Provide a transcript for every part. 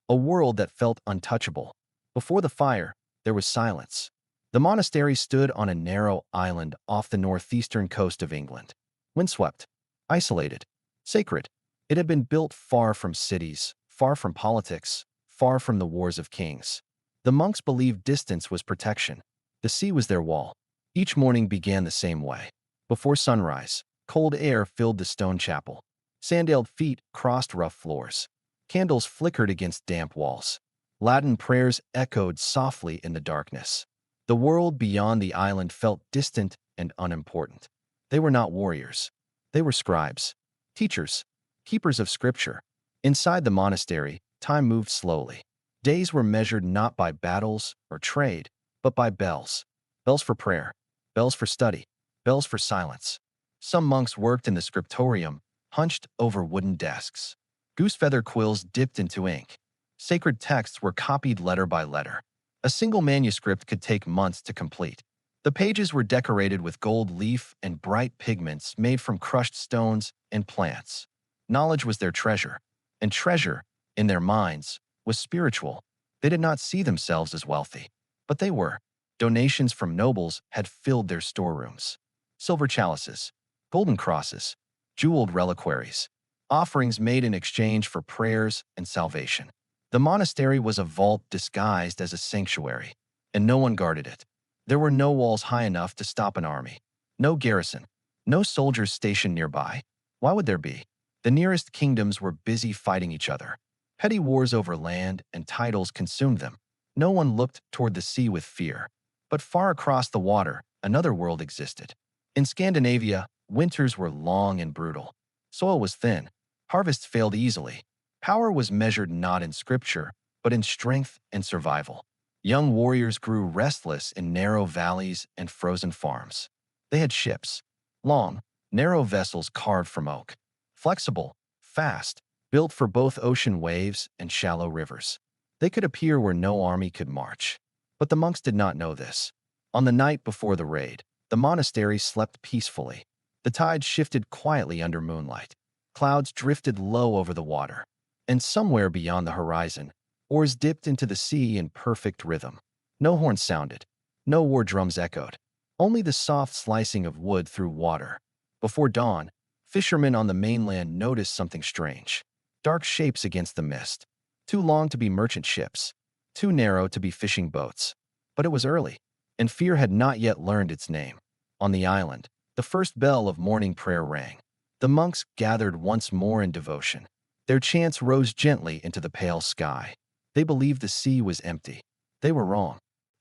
a world that felt untouchable. Before the fire, there was silence. The monastery stood on a narrow island off the northeastern coast of England. Windswept, isolated, sacred, it had been built far from cities, far from politics, far from the wars of kings. The monks believed distance was protection. The sea was their wall. Each morning began the same way. Before sunrise, cold air filled the stone chapel. Sandaled feet crossed rough floors. Candles flickered against damp walls. Latin prayers echoed softly in the darkness. The world beyond the island felt distant and unimportant. They were not warriors. They were scribes, teachers, keepers of scripture. Inside the monastery, time moved slowly. Days were measured not by battles or trade, but by bells. Bells for prayer, bells for study, bells for silence. Some monks worked in the scriptorium, hunched over wooden desks. Goosefeather quills dipped into ink. Sacred texts were copied letter by letter. A single manuscript could take months to complete. The pages were decorated with gold leaf and bright pigments made from crushed stones and plants. Knowledge was their treasure, and treasure, in their minds, was spiritual. They did not see themselves as wealthy, but they were. Donations from nobles had filled their storerooms. Silver chalices, golden crosses, jeweled reliquaries, offerings made in exchange for prayers and salvation. The monastery was a vault disguised as a sanctuary, and no one guarded it. There were no walls high enough to stop an army, no garrison, no soldiers stationed nearby. Why would there be? The nearest kingdoms were busy fighting each other. Petty wars over land and titles consumed them. No one looked toward the sea with fear. But far across the water, another world existed. In Scandinavia, winters were long and brutal. Soil was thin. Harvests failed easily. Power was measured not in scripture, but in strength and survival. Young warriors grew restless in narrow valleys and frozen farms. They had ships, long, narrow vessels carved from oak, flexible, fast, built for both ocean waves and shallow rivers. They could appear where no army could march. But the monks did not know this. On the night before the raid, the monastery slept peacefully. The tide shifted quietly under moonlight. Clouds drifted low over the water. And somewhere beyond the horizon, oars dipped into the sea in perfect rhythm. No horns sounded. No war drums echoed. Only the soft slicing of wood through water. Before dawn, fishermen on the mainland noticed something strange. Dark shapes against the mist. Too long to be merchant ships. Too narrow to be fishing boats. But it was early, and fear had not yet learned its name. On the island, the first bell of morning prayer rang. The monks gathered once more in devotion. Their chants rose gently into the pale sky. They believed the sea was empty. They were wrong.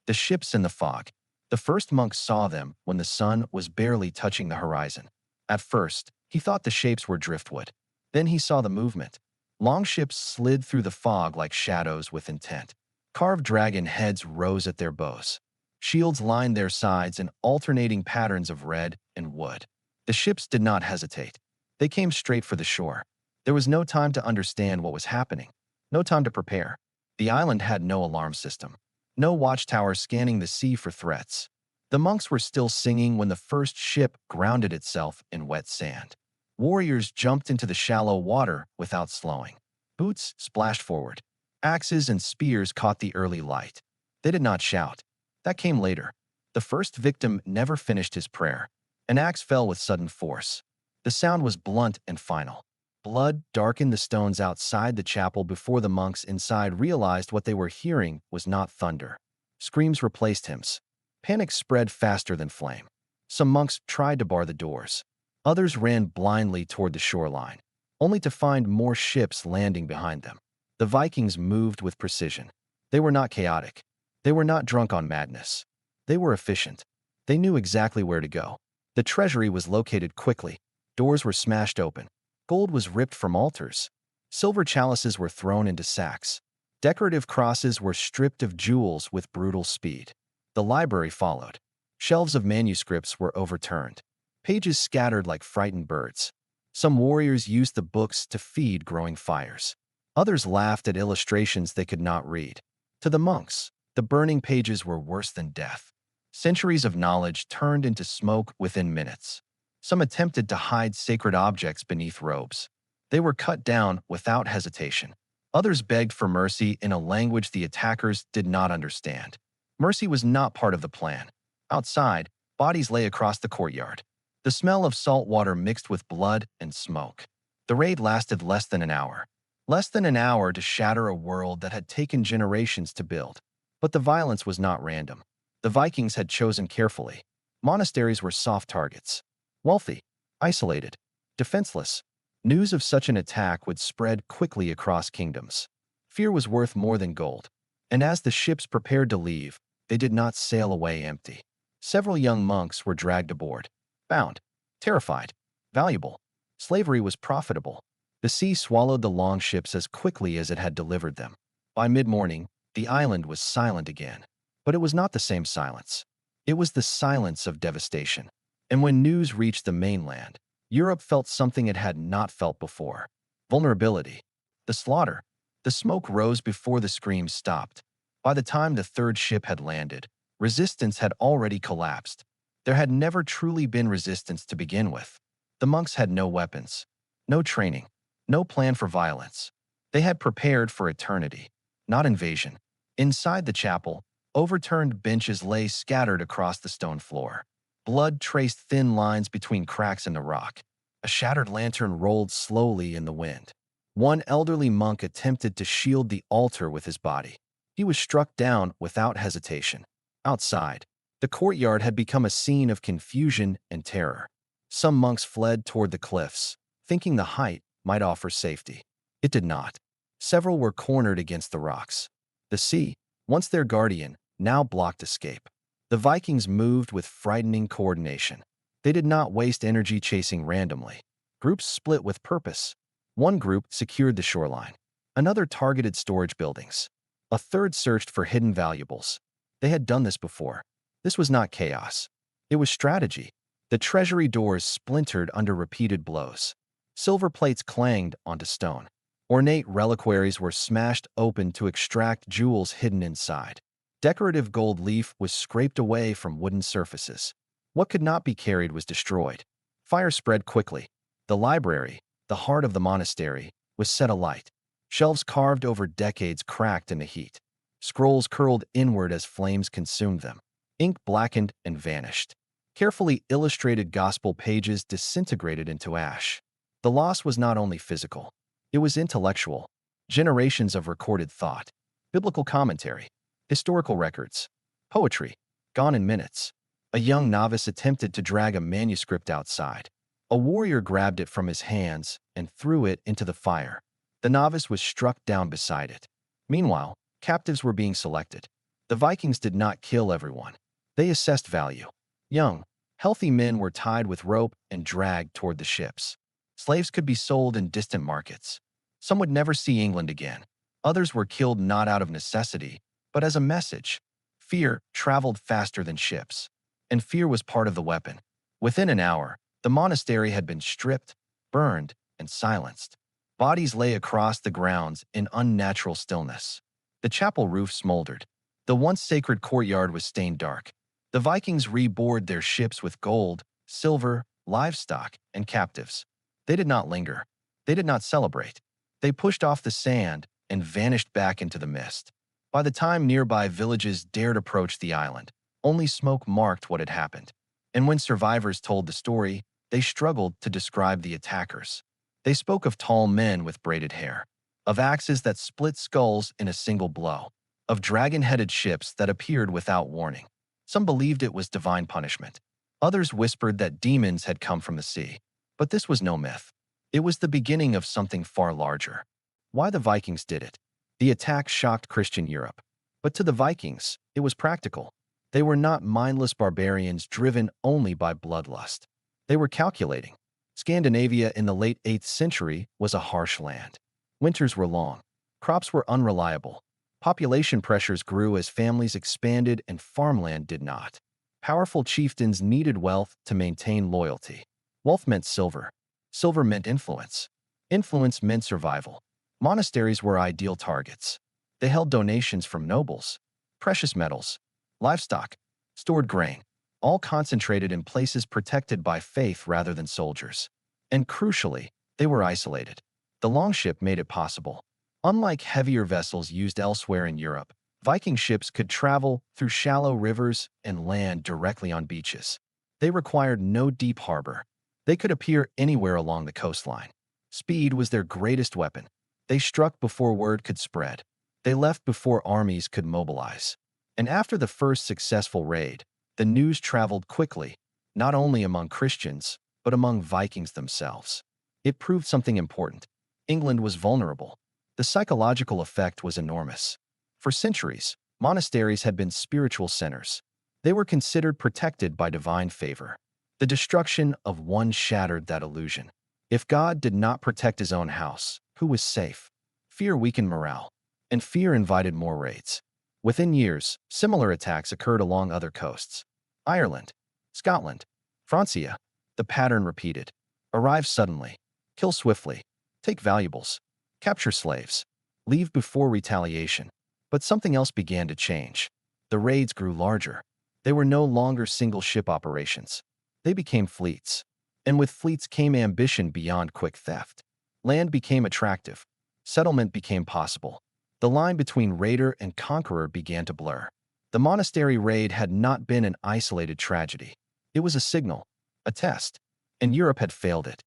The ships in the fog. The first monk saw them when the sun was barely touching the horizon. At first, he thought the shapes were driftwood. Then he saw the movement. Longships slid through the fog like shadows with intent. Carved dragon heads rose at their bows. Shields lined their sides in alternating patterns of red and wood. The ships did not hesitate. They came straight for the shore. There was no time to understand what was happening. No time to prepare. The island had no alarm system. No watchtower scanning the sea for threats. The monks were still singing when the first ship grounded itself in wet sand. Warriors jumped into the shallow water without slowing. Boots splashed forward. Axes and spears caught the early light. They did not shout. That came later. The first victim never finished his prayer. An axe fell with sudden force. The sound was blunt and final. Blood darkened the stones outside the chapel before the monks inside realized what they were hearing was not thunder. Screams replaced hymns. Panic spread faster than flame. Some monks tried to bar the doors. Others ran blindly toward the shoreline, only to find more ships landing behind them. The Vikings moved with precision. They were not chaotic. They were not drunk on madness. They were efficient. They knew exactly where to go. The treasury was located quickly. Doors were smashed open. Gold was ripped from altars. Silver chalices were thrown into sacks. Decorative crosses were stripped of jewels with brutal speed. The library followed. Shelves of manuscripts were overturned. Pages scattered like frightened birds. Some warriors used the books to feed growing fires. Others laughed at illustrations they could not read. To the monks, the burning pages were worse than death. Centuries of knowledge turned into smoke within minutes. Some attempted to hide sacred objects beneath robes. They were cut down without hesitation. Others begged for mercy in a language the attackers did not understand. Mercy was not part of the plan. Outside, bodies lay across the courtyard. The smell of salt water mixed with blood and smoke. The raid lasted less than an hour. Less than an hour to shatter a world that had taken generations to build. But the violence was not random. The Vikings had chosen carefully. Monasteries were soft targets. Wealthy, isolated, defenseless. News of such an attack would spread quickly across kingdoms. Fear was worth more than gold. And as the ships prepared to leave, they did not sail away empty. Several young monks were dragged aboard. Bound, terrified, valuable. Slavery was profitable. The sea swallowed the longships as quickly as it had delivered them. By mid-morning, the island was silent again. But it was not the same silence. It was the silence of devastation. And when news reached the mainland, Europe felt something it had not felt before. Vulnerability. The slaughter. The smoke rose before the screams stopped. By the time the third ship had landed, resistance had already collapsed. There had never truly been resistance to begin with. The monks had no weapons, no training, no plan for violence. They had prepared for eternity, not invasion. Inside the chapel, overturned benches lay scattered across the stone floor. Blood traced thin lines between cracks in the rock. A shattered lantern rolled slowly in the wind. One elderly monk attempted to shield the altar with his body. He was struck down without hesitation. Outside, the courtyard had become a scene of confusion and terror. Some monks fled toward the cliffs, thinking the height might offer safety. It did not. Several were cornered against the rocks. The sea, once their guardian, now blocked escape. The Vikings moved with frightening coordination. They did not waste energy chasing randomly. Groups split with purpose. One group secured the shoreline. Another targeted storage buildings. A third searched for hidden valuables. They had done this before. This was not chaos. It was strategy. The treasury doors splintered under repeated blows. Silver plates clanged onto stone. Ornate reliquaries were smashed open to extract jewels hidden inside. Decorative gold leaf was scraped away from wooden surfaces. What could not be carried was destroyed. Fire spread quickly. The library, the heart of the monastery, was set alight. Shelves carved over decades cracked in the heat. Scrolls curled inward as flames consumed them. Ink blackened and vanished. Carefully illustrated gospel pages disintegrated into ash. The loss was not only physical. It was intellectual. Generations of recorded thought. Biblical commentary. Historical records. Poetry. Gone in minutes. A young novice attempted to drag a manuscript outside. A warrior grabbed it from his hands and threw it into the fire. The novice was struck down beside it. Meanwhile, captives were being selected. The Vikings did not kill everyone. They assessed value. Young, healthy men were tied with rope and dragged toward the ships. Slaves could be sold in distant markets. Some would never see England again. Others were killed not out of necessity, but as a message. Fear traveled faster than ships, and fear was part of the weapon. Within an hour, the monastery had been stripped, burned, and silenced. Bodies lay across the grounds in unnatural stillness. The chapel roof smoldered. The once sacred courtyard was stained dark. The Vikings reboarded their ships with gold, silver, livestock, and captives. They did not linger. They did not celebrate. They pushed off the sand and vanished back into the mist. By the time nearby villages dared approach the island, only smoke marked what had happened. And when survivors told the story, they struggled to describe the attackers. They spoke of tall men with braided hair, of axes that split skulls in a single blow, of dragon-headed ships that appeared without warning. Some believed it was divine punishment. Others whispered that demons had come from the sea. But this was no myth. It was the beginning of something far larger. Why the Vikings did it? The attack shocked Christian Europe. But to the Vikings, it was practical. They were not mindless barbarians driven only by bloodlust. They were calculating. Scandinavia in the late 8th century was a harsh land. Winters were long. Crops were unreliable. Population pressures grew as families expanded and farmland did not. Powerful chieftains needed wealth to maintain loyalty. Wealth meant silver. Silver meant influence. Influence meant survival. Monasteries were ideal targets. They held donations from nobles, precious metals, livestock, stored grain, all concentrated in places protected by faith rather than soldiers. And crucially, they were isolated. The longship made it possible. Unlike heavier vessels used elsewhere in Europe, Viking ships could travel through shallow rivers and land directly on beaches. They required no deep harbor. They could appear anywhere along the coastline. Speed was their greatest weapon. They struck before word could spread. They left before armies could mobilize. And after the first successful raid, the news traveled quickly, not only among Christians, but among Vikings themselves. It proved something important. England was vulnerable. The psychological effect was enormous. For centuries, monasteries had been spiritual centers. They were considered protected by divine favor. The destruction of one shattered that illusion. If God did not protect his own house, who was safe? Fear weakened morale, and fear invited more raids. Within years, similar attacks occurred along other coasts. Ireland, Scotland, Francia. The pattern repeated. Arrive suddenly. Kill swiftly. Take valuables. Capture slaves. Leave before retaliation. But something else began to change. The raids grew larger. They were no longer single-ship operations. They became fleets. And with fleets came ambition beyond quick theft. Land became attractive. Settlement became possible. The line between raider and conqueror began to blur. The monastery raid had not been an isolated tragedy. It was a signal, a test, and Europe had failed it.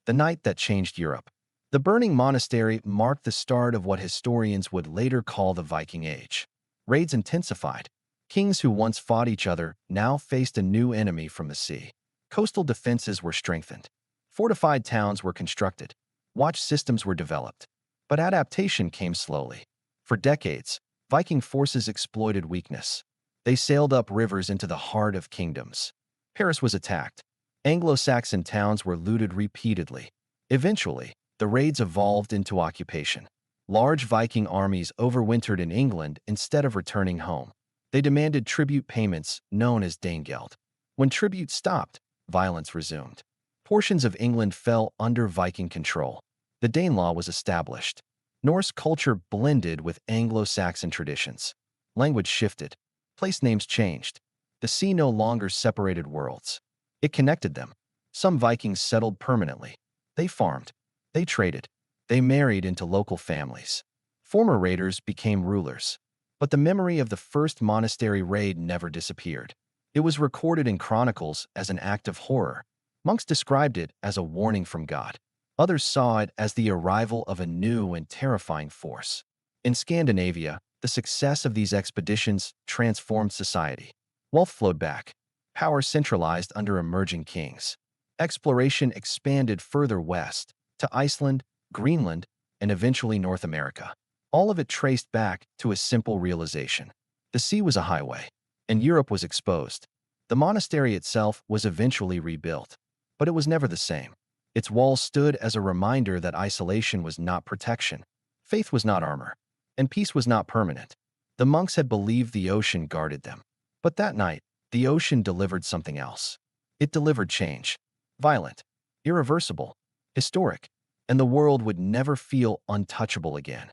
The night that changed Europe. The burning monastery marked the start of what historians would later call the Viking Age. Raids intensified. Kings who once fought each other now faced a new enemy from the sea. Coastal defenses were strengthened. Fortified towns were constructed. Watch systems were developed. But adaptation came slowly. For decades, Viking forces exploited weakness. They sailed up rivers into the heart of kingdoms. Paris was attacked. Anglo-Saxon towns were looted repeatedly. Eventually, the raids evolved into occupation. Large Viking armies overwintered in England instead of returning home. They demanded tribute payments known as Danegeld. When tribute stopped, violence resumed. Portions of England fell under Viking control. The Danelaw was established. Norse culture blended with Anglo-Saxon traditions. Language shifted. Place names changed. The sea no longer separated worlds. It connected them. Some Vikings settled permanently. They farmed. They traded. They married into local families. Former raiders became rulers. But the memory of the first monastery raid never disappeared. It was recorded in chronicles as an act of horror. Monks described it as a warning from God. Others saw it as the arrival of a new and terrifying force. In Scandinavia, the success of these expeditions transformed society. Wealth flowed back. Power centralized under emerging kings. Exploration expanded further west, to Iceland, Greenland, and eventually North America. All of it traced back to a simple realization. The sea was a highway, and Europe was exposed. The monastery itself was eventually rebuilt, but it was never the same. Its walls stood as a reminder that isolation was not protection, faith was not armor, and peace was not permanent. The monks had believed the ocean guarded them. But that night, the ocean delivered something else. It delivered change. Violent, irreversible, historic, and the world would never feel untouchable again.